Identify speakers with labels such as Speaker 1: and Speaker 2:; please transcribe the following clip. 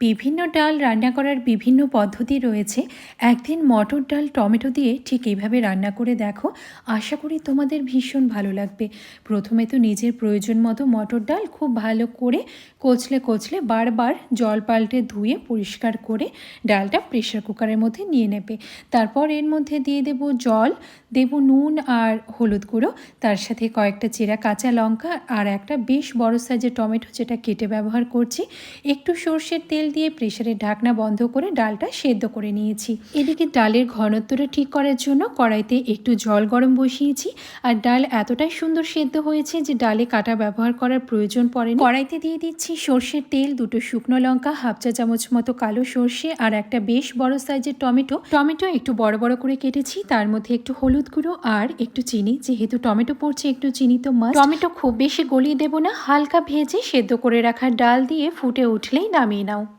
Speaker 1: বিভিন্ন ডাল রান্না করার বিভিন্ন পদ্ধতি রয়েছে। একদিন মটর ডাল টমেটো দিয়ে ঠিক এইভাবে রান্না করে দেখো। আশা করি তোমাদের ভীষণ ভালো লাগবে। প্রথমে তো নিজের প্রয়োজন মতো মটর ডাল খুব ভালো করে কচলে কচলে বারবার জল পাল্টে ধুয়ে পরিষ্কার করে ডালটা প্রেশার কুকারের মধ্যে নিয়ে নেবে। তারপর এর মধ্যে দিয়ে দেব জল, দেব নুন আর হলুদ গুঁড়ো, তার সাথে কয়েকটা চেরা কাঁচা লঙ্কা আর একটা বেশ বড় সাইজের টমেটো যেটা কেটে ব্যবহার করছি। একটু সর্ষের তেল দিয়ে প্রেসারের ঢাকনা বন্ধ করে ডালটা সেদ্ধ করে নিয়েছি। এদিকে ডালের ঘনত্বটা ঠিক করার জন্য কড়াইতে একটু জল গরম বসিয়েছি। আর ডাল এতটাই সুন্দর সেদ্ধ হয়েছে যে ডালে কাঁটা ব্যবহার করার প্রয়োজন পড়েনি। কড়াইতে দিয়ে দিচ্ছি সর্ষের তেল, দুটো শুকনো লঙ্কা, হাফ চা চামচ মতো কালো সর্ষে আর একটা বেশ বড় সাইজের টমেটো একটু বড় বড় করে কেটেছি। তার মধ্যে একটু হলুদ গুঁড়ো আর একটু চিনি, যেহেতু টমেটো পড়ছে একটু চিনি তো মাস্ট। টমেটো খুব বেশি গলিয়ে দেবো না, হালকা ভেজে সেদ্ধ করে রাখা ডাল দিয়ে ফুটে উঠলেই নামিয়ে নাও।